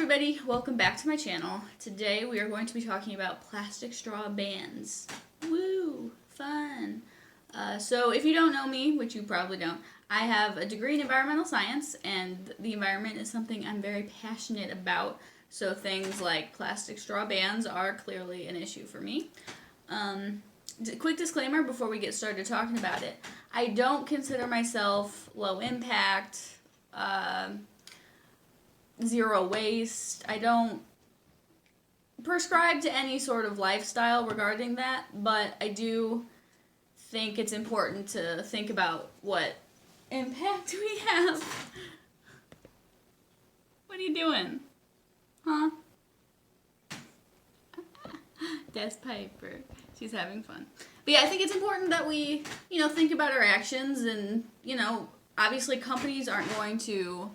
everybody, welcome back to my channel. Today we are going to be talking about plastic straw bans. Woo! Fun! So if you don't know me, which you probably don't, I have a degree in environmental science, and the environment is something I'm very passionate about. So things like plastic straw bans are clearly an issue for me. Quick disclaimer before we get started talking about it. I don't consider myself low impact, zero waste. I don't prescribe to any sort of lifestyle regarding that, but I do think it's important to think about what impact we have. What are you doing? Huh? That's Piper. She's having fun. But yeah, I think it's important that we, think about our actions, and, obviously companies aren't going to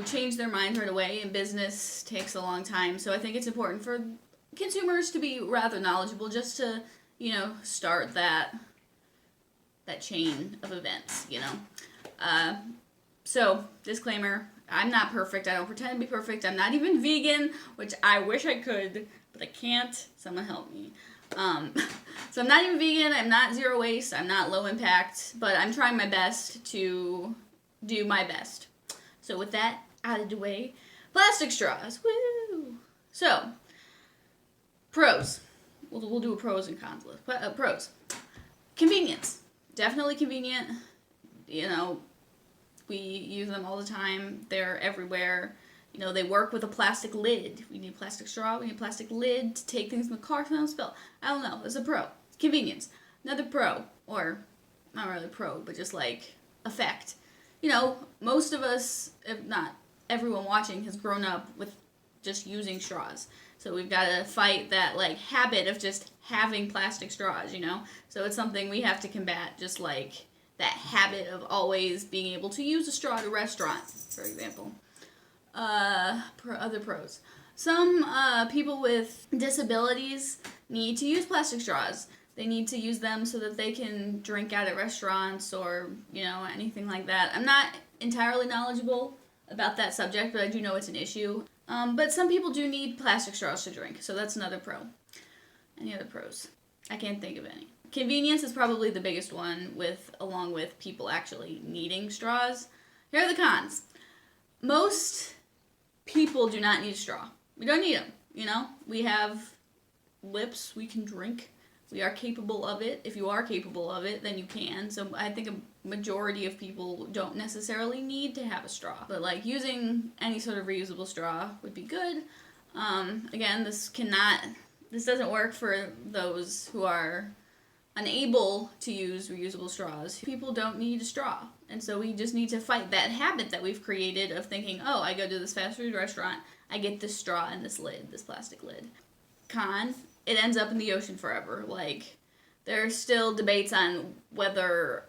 change their minds right away, and business takes a long time. So I think it's important for consumers to be rather knowledgeable, just to, start that chain of events, So, disclaimer, I'm not perfect. I don't pretend to be perfect. I'm not even vegan, which I wish I could, but I can't. Someone help me. So I'm not even vegan. I'm not zero waste. I'm not low impact, but I'm trying my best to do my best. So with that out of the way, plastic straws. Woo! So, pros. We'll do a pros and cons list. Pros. Convenience. Definitely convenient. We use them all the time. They're everywhere. They work with a plastic lid. We need a plastic straw. We need a plastic lid to take things in the car so they don't spill. I don't know. It's a pro. Convenience. Another pro. Or, not really pro, but just like effect. Most of us, if not everyone watching, has grown up with just using straws. So we've got to fight that, habit of just having plastic straws, So it's something we have to combat, just like that habit of always being able to use a straw at a restaurant, for example. Other pros. Some people with disabilities need to use plastic straws. They need to use them so that they can drink out at restaurants or, anything like that. I'm not entirely knowledgeable about that subject, but I do know it's an issue. But some people do need plastic straws to drink, so that's another pro. Any other pros? I can't think of any. Convenience is probably the biggest one, along with people actually needing straws. Here are the cons. Most people do not need a straw. We don't need them, We have lips, we can drink. We are capable of it. If you are capable of it, then you can. So I think a majority of people don't necessarily need to have a straw. But using any sort of reusable straw would be good. Again, this doesn't work for those who are unable to use reusable straws. People don't need a straw. And so we just need to fight that habit that we've created of thinking, oh, I go to this fast food restaurant, I get this straw and this lid, this plastic lid. Con, it ends up in the ocean forever. There are still debates on whether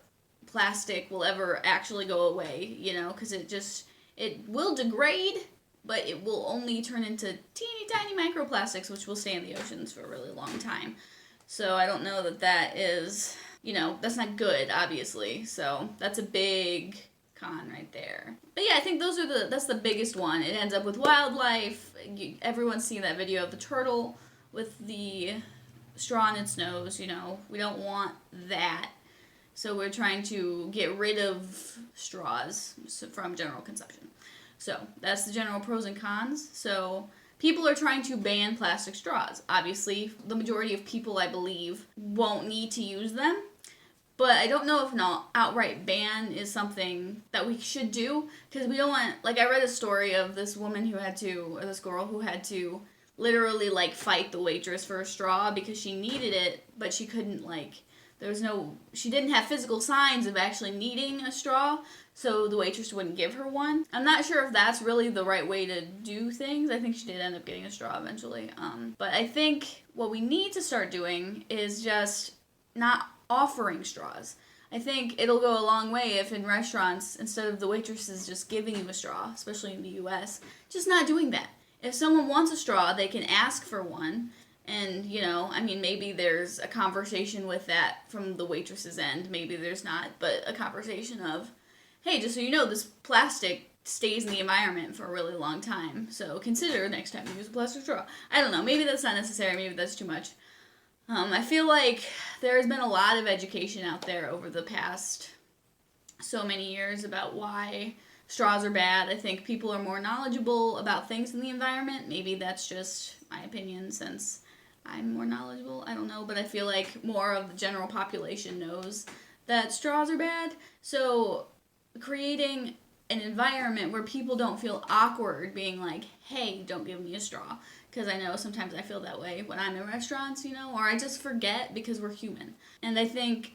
plastic will ever actually go away, because it will degrade, but it will only turn into teeny tiny microplastics, which will stay in the oceans for a really long time. So I don't know that is, that's not good, obviously. So that's a big con right there. But yeah, I think that's the biggest one. It ends up with wildlife. Everyone's seen that video of the turtle with the straw in its nose, We don't want that. So we're trying to get rid of straws from general consumption. So that's the general pros and cons. So people are trying to ban plastic straws. Obviously, the majority of people, I believe, won't need to use them. But I don't know if an outright ban is something that we should do, because we don't want, I read a story of this woman or this girl who had to literally, fight the waitress for a straw because she needed it, but she couldn't, she didn't have physical signs of actually needing a straw, so the waitress wouldn't give her one. I'm not sure if that's really the right way to do things. I think she did end up getting a straw eventually. But I think what we need to start doing is just not offering straws. I think it'll go a long way if in restaurants, instead of the waitresses just giving you a straw, especially in the US, just not doing that. If someone wants a straw, they can ask for one. And, maybe there's a conversation with that from the waitress's end. Maybe there's not, but a conversation of, hey, just so you know, this plastic stays in the environment for a really long time. So consider next time you use a plastic straw. I don't know, maybe that's not necessary, maybe that's too much. I feel like there's been a lot of education out there over the past so many years about why straws are bad. I think people are more knowledgeable about things in the environment. Maybe that's just my opinion since I'm more knowledgeable. I don't know, but I feel like more of the general population knows that straws are bad. So creating an environment where people don't feel awkward being like, hey, don't give me a straw. Because I know sometimes I feel that way when I'm in restaurants, or I just forget because we're human. And I think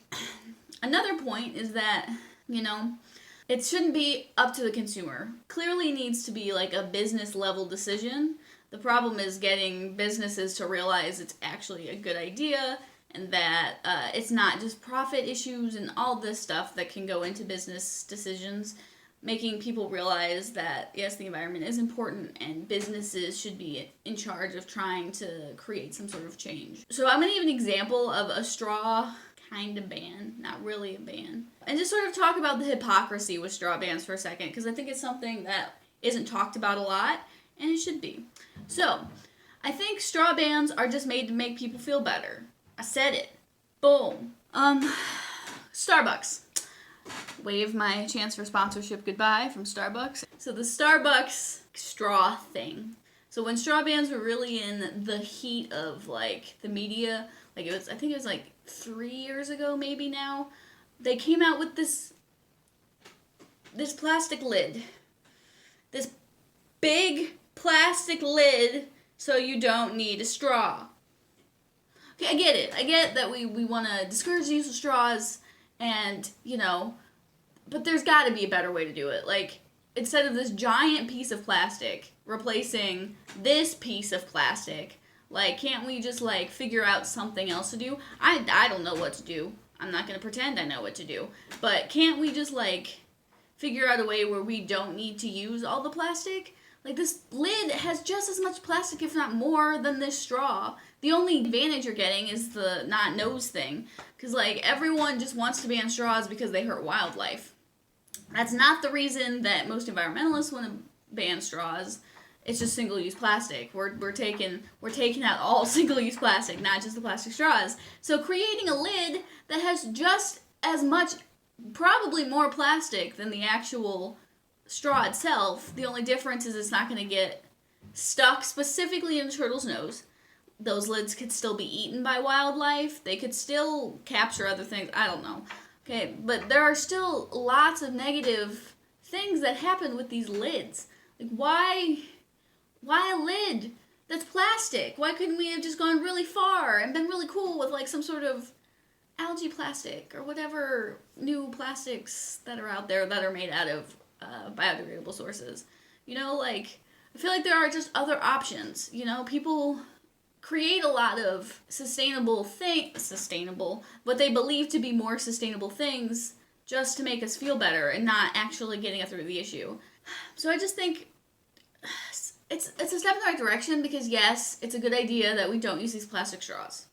another point is that, it shouldn't be up to the consumer. Clearly needs to be like a business level decision. The problem is getting businesses to realize it's actually a good idea and that it's not just profit issues and all this stuff that can go into business decisions. Making people realize that, yes, the environment is important and businesses should be in charge of trying to create some sort of change. So I'm going to give an example of a straw kind of ban, not really a ban, and just sort of talk about the hypocrisy with straw bans for a second, because I think it's something that isn't talked about a lot, and it should be. So, I think straw bans are just made to make people feel better. I said it. Boom. Starbucks. Wave my chance for sponsorship goodbye from Starbucks. So the Starbucks straw thing. So when straw bans were really in the heat of the media, I think it was 3 years ago maybe now, they came out with this plastic lid. This big plastic lid so you don't need a straw. Okay, I get it. I get that we want to discourage the use of straws and, but there's got to be a better way to do it. Instead of this giant piece of plastic replacing this piece of plastic, can't we just, figure out something else to do? I don't know what to do. I'm not going to pretend I know what to do. But can't we just, figure out a way where we don't need to use all the plastic? This lid has just as much plastic, if not more, than this straw. The only advantage you're getting is the not nose thing. Because, everyone just wants to ban straws because they hurt wildlife. That's not the reason that most environmentalists want to ban straws. It's just single-use plastic. We're taking out all single-use plastic, not just the plastic straws. So creating a lid that has just as much, probably more plastic than the actual straw itself. The only difference is it's not going to get stuck specifically in the turtle's nose. Those lids could still be eaten by wildlife. They could still capture other things. I don't know. Okay, but there are still lots of negative things that happen with these lids. Why a lid that's plastic? Why couldn't we have just gone really far and been really cool with some sort of algae plastic or whatever new plastics that are out there that are made out of biodegradable sources? I feel like there are just other options. People create a lot of what they believe to be more sustainable things just to make us feel better and not actually getting us through the issue. So I just think it's a step in the right direction because, yes, it's a good idea that we don't use these plastic straws.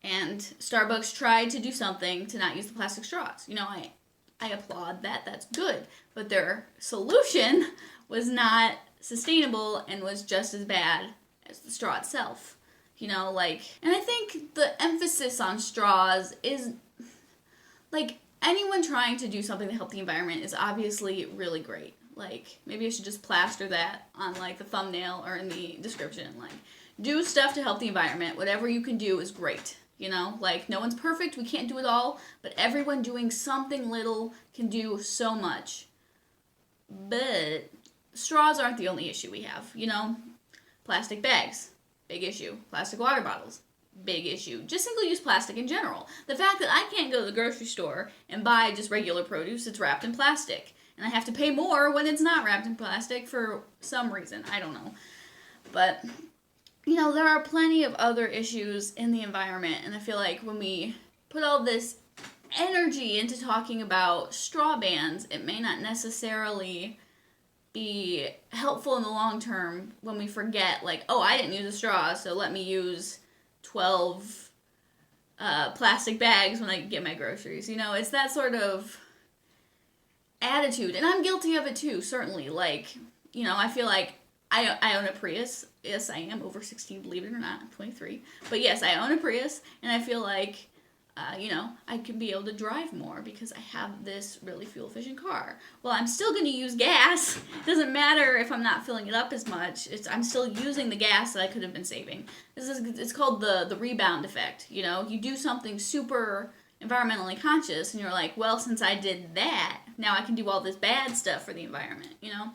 And Starbucks tried to do something to not use the plastic straws. I applaud that. That's good. But their solution was not sustainable and was just as bad as the straw itself. And I think the emphasis on straws is, anyone trying to do something to help the environment is obviously really great. Maybe I should just plaster that on, the thumbnail or in the description. Do stuff to help the environment. Whatever you can do is great. No one's perfect. We can't do it all. But everyone doing something little can do so much. But straws aren't the only issue we have. Plastic bags. Big issue. Plastic water bottles. Big issue. Just single-use plastic in general. The fact that I can't go to the grocery store and buy just regular produce that's wrapped in plastic. And I have to pay more when it's not wrapped in plastic for some reason. I don't know. But, there are plenty of other issues in the environment. And I feel like when we put all this energy into talking about straw bans, it may not necessarily be helpful in the long term when we forget, I didn't use a straw, so let me use 12 plastic bags when I get my groceries. It's that sort of attitude, and I'm guilty of it too, certainly. Like, you know, I feel like I own a Prius. Yes, I am over 16, believe it or not. I'm 23. But yes, I own a Prius, and I feel like, you know, I can be able to drive more because I have this really fuel-efficient car. Well, I'm still going to use gas. It doesn't matter if I'm not filling it up as much. I'm still using the gas that I could have been saving. It's called the rebound effect. You know, you do something super environmentally conscious, and you're like, well, since I did that, now I can do all this bad stuff for the environment, you know?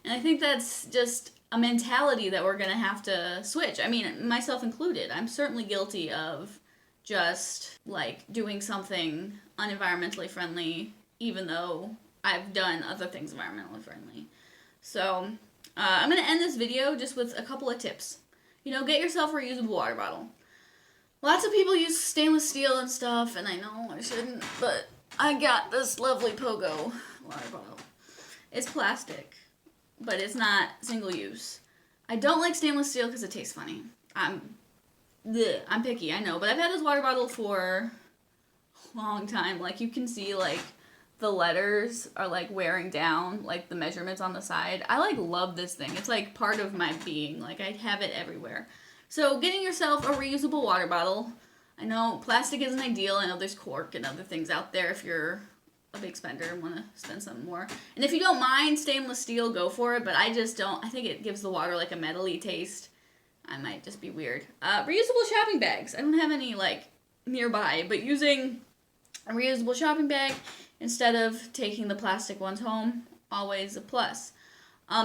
And I think that's just a mentality that we're going to have to switch. I mean, myself included. I'm certainly guilty of just, like, doing something unenvironmentally friendly, even though I've done other things environmentally friendly. So, I'm going to end this video just with a couple of tips. You know, get yourself a reusable water bottle. Lots of people use stainless steel and stuff, and I know I shouldn't, but I got this lovely Pogo water bottle. It's plastic, but it's not single use. I don't like stainless steel because it tastes funny. I'm picky, I know, but I've had this water bottle for a long time. Like, you can see, like, the letters are, like, wearing down, like, the measurements on the side. I, like, love this thing. It's, like, part of my being. Like, I have it everywhere. So, getting yourself a reusable water bottle. I know plastic isn't ideal. I know there's cork and other things out there if you're a big spender and want to spend some more. And if you don't mind stainless steel, go for it, but I just don't. I think it gives the water, like, a metally taste. I might just be weird. Reusable shopping bags. I don't have any, like, nearby, but using a reusable shopping bag instead of taking the plastic ones home, always a plus.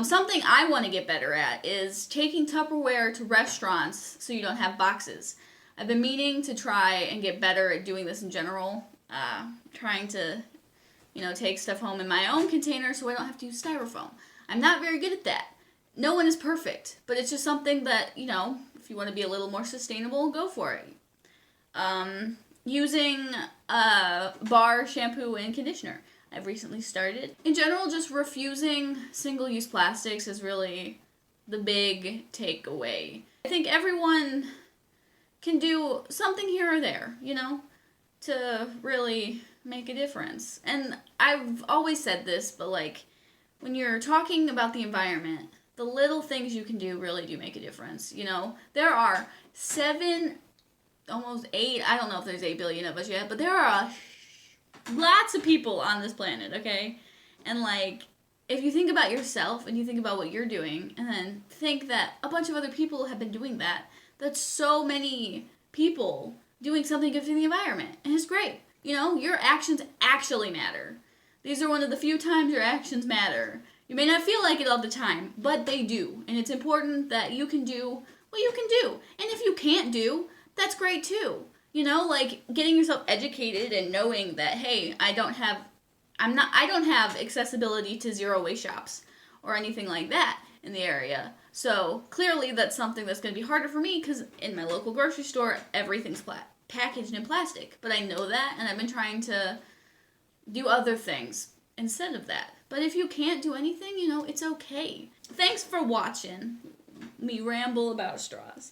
Something I want to get better at is taking Tupperware to restaurants so you don't have boxes. I've been meaning to try and get better at doing this in general. Trying to, you know, take stuff home in my own container so I don't have to use styrofoam. I'm not very good at that. No one is perfect, but it's just something that, you know, if you want to be a little more sustainable, go for it. Using bar shampoo and conditioner. I've recently started. In general, just refusing single-use plastics is really the big takeaway. I think everyone can do something here or there, you know, to really make a difference. And I've always said this, but, like, when you're talking about the environment, the little things you can do really do make a difference, you know? There are 7, almost 8, I don't know if there's 8 billion of us yet, but there are lots of people on this planet, okay? And, like, if you think about yourself and you think about what you're doing and then think that a bunch of other people have been doing that, that's so many people doing something good for the environment. And it's great. You know, your actions actually matter. These are one of the few times your actions matter. You may not feel like it all the time, but they do. And it's important that you can do what you can do. And if you can't do, that's great too. You know, like, getting yourself educated and knowing that, hey, I don't have accessibility to zero waste shops or anything like that in the area. So clearly that's something that's going to be harder for me because in my local grocery store, everything's packaged in plastic. But I know that, and I've been trying to do other things instead of that. But if you can't do anything, you know, it's okay. Thanks for watching me ramble about straws.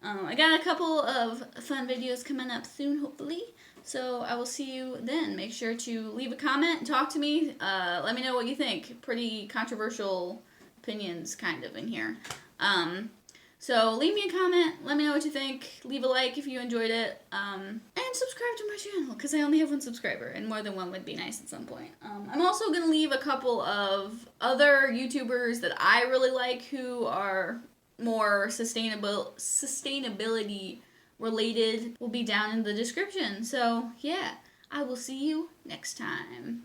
I got a couple of fun videos coming up soon, hopefully. So I will see you then. Make sure to leave a comment, talk to me. Let me know what you think. Pretty controversial opinions kind of in here. So leave me a comment. Let me know what you think. Leave a like if you enjoyed it. And subscribe to my channel because I only have 1 subscriber and more than 1 would be nice at some point. I'm also going to leave a couple of other YouTubers that I really like who are more sustainability related will be down in the description. So yeah, I will see you next time.